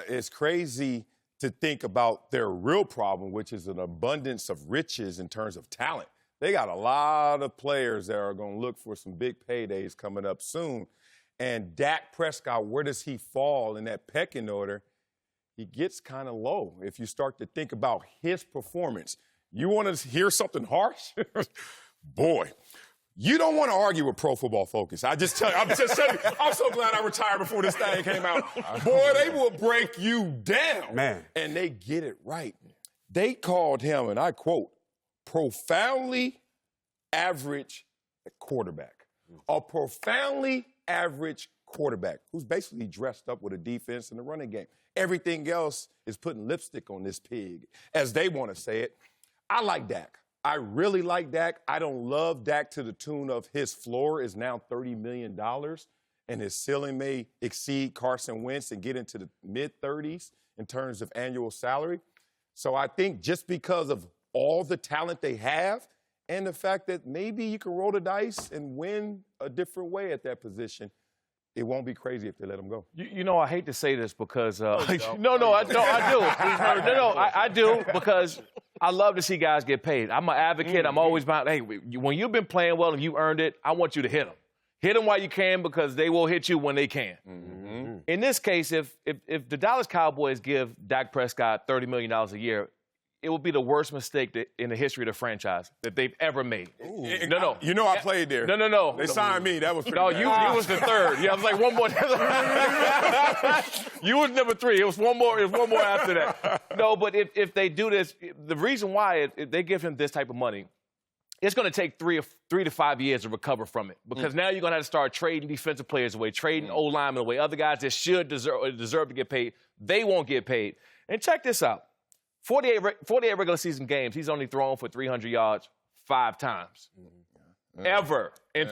it's crazy to think about their real problem, which is an abundance of riches in terms of talent. They got a lot of players that are going to look for some big paydays coming up soon. And Dak Prescott, where does he fall in that pecking order? He gets kind of low if you start to think about his performance. You want to hear something harsh? Boy, you don't want to argue with Pro Football Focus. I'm just telling you, I'm so glad I retired before this thing came out. Boy, they will break you down. Man. And they get it right. They called him, and I quote, profoundly average quarterback. A profoundly average quarterback who's basically dressed up with a defense and a running game. Everything else is putting lipstick on this pig, as they want to say it. I like Dak. I really like Dak. I don't love Dak to the tune of his floor is now $30 million, and his ceiling may exceed Carson Wentz and get into the mid-30s in terms of annual salary. So I think just because of all the talent they have and the fact that maybe you can roll the dice and win a different way at that position, it won't be crazy if they let him go. You know, I hate to say this because I do because I love to see guys get paid. I'm an advocate. I'm always about, hey, when you've been playing well and you earned it, I want you to hit them. Hit them while you can because they will hit you when they can. Mm-hmm. In this case, if the Dallas Cowboys give Dak Prescott $30 million a year, it would be the worst mistake in the history of the franchise that they've ever made. No. You know I played there. No. They signed me. That was pretty bad. You was the third. Yeah, I was like one more. You was number 3. It was one more after that. No, but if they do this, the reason why if they give him this type of money, it's going to take 3 to 5 years to recover from it because now you're going to have to start trading defensive players away, trading O-linemen away, other guys that should deserve to get paid. They won't get paid. And check this out. 48 regular season games, he's only thrown for 300 yards 5 times. Ever. In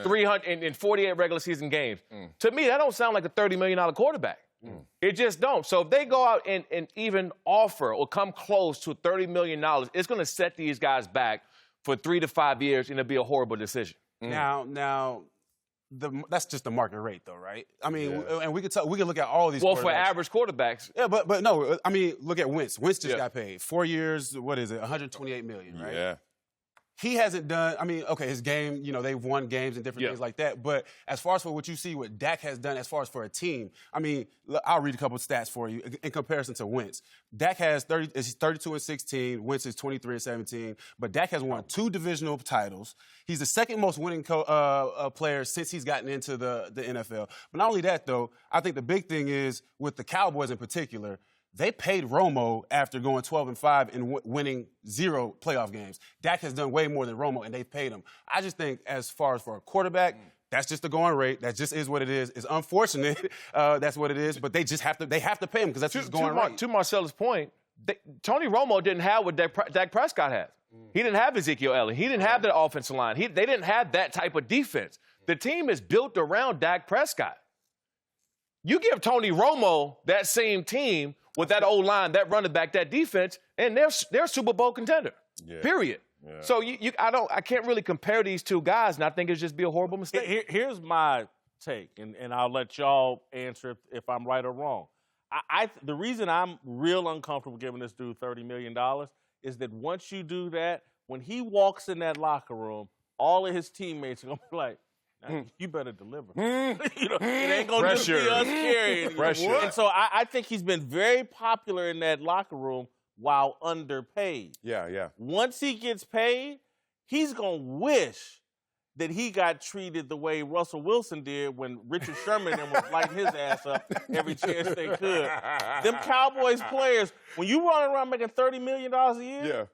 48 regular season games. To me, that don't sound like a $30 million quarterback. It just don't. So if they go out and even offer or come close to $30 million, it's going to set these guys back for 3 to 5 years, and it'll be a horrible decision. Now, that's just the market rate, though, right? I mean, and we could look at all these. Well, for average quarterbacks, yeah, but no, I mean, look at Wentz. Wentz just got paid 4 years. What is it? $128 million, right? Yeah. He hasn't done. I mean, okay, his game. You know, they've won games and different things like that. But as far as for what you see, what Dak has done, as far as for a team, I mean, I'll read a couple of stats for you in comparison to Wentz. Dak has 32-16. Wentz is 23-17. But Dak has won 2 divisional titles. He's the second most winning player since he's gotten into the NFL. But not only that, though, I think the big thing is with the Cowboys in particular. They paid Romo after going 12-5 and winning 0 playoff games. Dak has done way more than Romo, and they've paid him. I just think as far as for a quarterback, that's just the going rate. That just is what it is. It's unfortunate that's what it is, but they just have to pay him because that's just going rate. To Marcellus' point, Tony Romo didn't have what Dak Prescott has. He didn't have Ezekiel Elliott. He didn't have that offensive line. They didn't have that type of defense. The team is built around Dak Prescott. You give Tony Romo that same team with that O-line, that running back, that defense, and they're a Super Bowl contender. Period. Yeah. So I can't really compare these two guys, and I think it'd just be a horrible mistake. Here's my take, and I'll let y'all answer if I'm right or wrong. The reason I'm real uncomfortable giving this dude $30 million is that once you do that, when he walks in that locker room, all of his teammates are going to be like, you better deliver. It ain't going to just be us carrying. And so I think he's been very popular in that locker room while underpaid. Yeah. Once he gets paid, he's going to wish that he got treated the way Russell Wilson did when Richard Sherman and was lighting his ass up every chance they could. Them Cowboys players, when you run around making $30 million a year,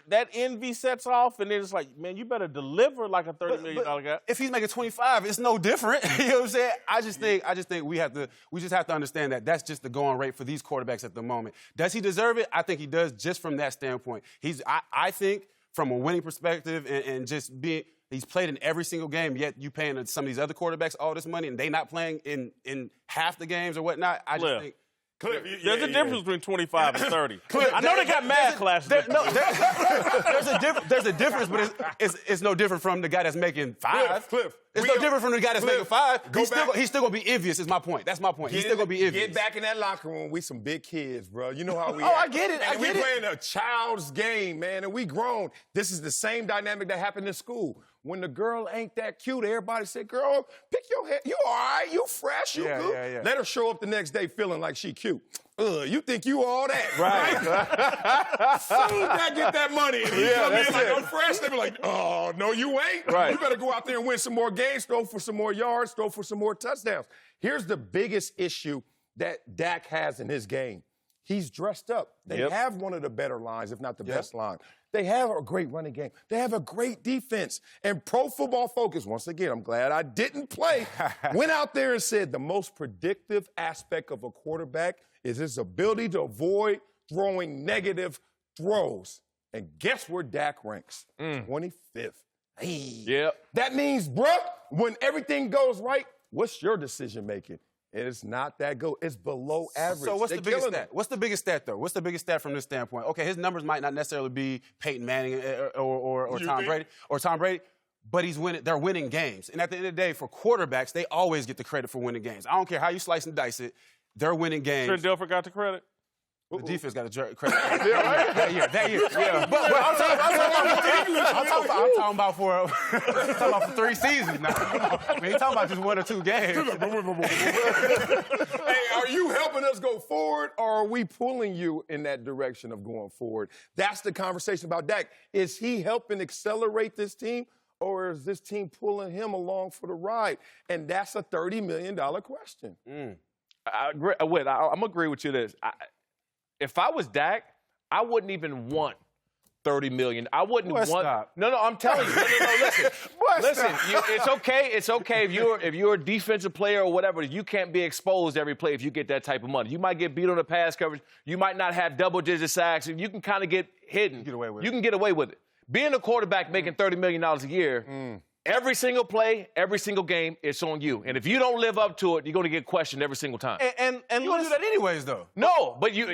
that envy sets off, and then it's like, man, you better deliver like a $30 million guy. If he's making 25, it's no different. You know what I'm saying? I just think we just have to understand that that's just the going rate for these quarterbacks at the moment. Does he deserve it? I think he does, just from that standpoint. I think from a winning perspective and just being. He's played in every single game, yet you paying some of these other quarterbacks all this money, and they not playing in half the games or whatnot. I just think Cliff, There's a difference between 25 and 30. I know they got math classes. There's a difference, but it's no different from the guy that's making 5. Cliff. It's no different from the guy that's making 5. He's still going to be envious, is my point. That's my point. He's still going to be envious. Get back in that locker room. We some big kids, bro. You know how we I get it. And we playing a child's game, man, and we grown. This is the same dynamic that happened in school. When the girl ain't that cute, everybody said, girl, pick your head. You all right? You fresh? You good? Yeah. Let her show up the next day feeling like she cute. You think you all that. Right. Soon as I get that money, and you come in like, I'm fresh, they be like, oh, no, you ain't. Right. You better go out there and win some more games, throw for some more yards, throw for some more touchdowns. Here's the biggest issue that Dak has in his game. He's dressed up. They have one of the better lines, if not the best line. They have a great running game. They have a great defense. And Pro Football Focus, once again, I'm glad I didn't play, went out there and said the most predictive aspect of a quarterback is his ability to avoid throwing negative throws. And guess where Dak ranks? 25th. Hey. Yep. That means, bruh, when everything goes right, what's your decision making? It's not that good. It's below average. So what's the biggest stat? What's the biggest stat, though? What's the biggest stat from this standpoint? Okay, his numbers might not necessarily be Peyton Manning or Tom Brady, but he's winning. They're winning games. And at the end of the day, for quarterbacks, they always get the credit for winning games. I don't care how you slice and dice it. They're winning games. Trent Dilfer got the credit. The defense got the credit. That year. Yeah. But I'm talking about for 3 seasons now. We ain't talking about just 1 or 2 games. Hey, are you helping us go forward, or are we pulling you in that direction of going forward? That's the conversation about Dak. Is he helping accelerate this team, or is this team pulling him along for the ride? And that's a $30 million question. I agree. I'm going to agree with you this. If I was Dak, I wouldn't even want $30 million. I wouldn't want. Stop. No, I'm telling you. No, listen. It's okay. It's okay if you're a defensive player or whatever. You can't be exposed every play if you get that type of money. You might get beat on the pass coverage. You might not have double-digit sacks. You can kind of get hidden. You can get away with it. Being a quarterback making $30 million a year. Every single play, every single game, it's on you. And if you don't live up to it, you're going to get questioned every single time. And you're going to do that anyways, though. No, but your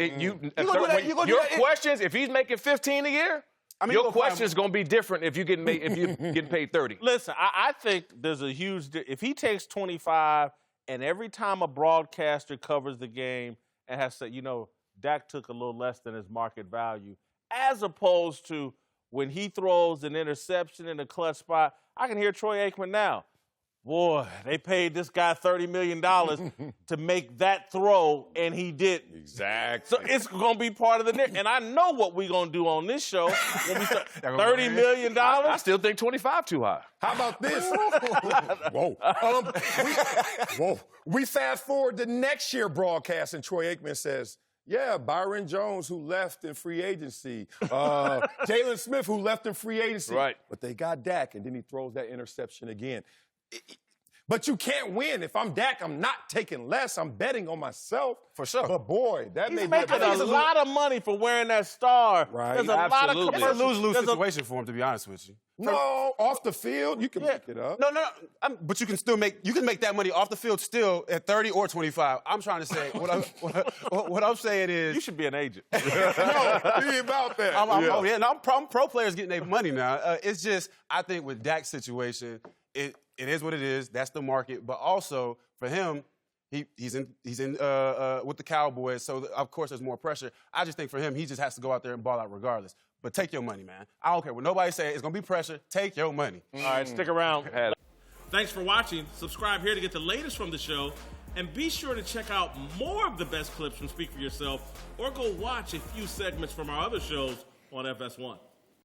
questions, if he's making 15 a year, your question is going to be different if you're getting paid 30. Listen, I think there's a huge if he takes 25 and every time a broadcaster covers the game and has said, Dak took a little less than his market value, as opposed to when he throws an interception in a clutch spot, I can hear Troy Aikman now. Boy, they paid this guy $30 million to make that throw, and he didn't. Exactly. So it's going to be part of the narrative. And I know what we're going to do on this show when we start $30 million. I still think 25 too high. How about this? Whoa. We fast forward to next year broadcast, and Troy Aikman says, yeah, Byron Jones, who left in free agency. Jalen Smith, who left in free agency. Right. But they got Dak, and then he throws that interception again. But you can't win. If I'm Dak, I'm not taking less. I'm betting on myself. For sure. But, boy, that He's may be making a lot of money for wearing that star. Right. There's a lot of It's a lose-lose situation for him, to be honest with you. No, off the field, you can pick it up. No. But you can still make that money off the field still at 30 or 25. I'm trying to say what I'm saying is You should be an agent. No, be about that. I'm pro players getting their money now. It's just I think with Dak's situation, it is what it is. That's the market. But also for him, he's in with the Cowboys, so of course there's more pressure. I just think for him, he just has to go out there and ball out regardless. But take your money, man. I don't care what nobody says. It's gonna be pressure. Take your money. All right, stick around. Thanks for watching. Subscribe here to get the latest from the show. And be sure to check out more of the best clips from Speak For Yourself, or go watch a few segments from our other shows on FS1.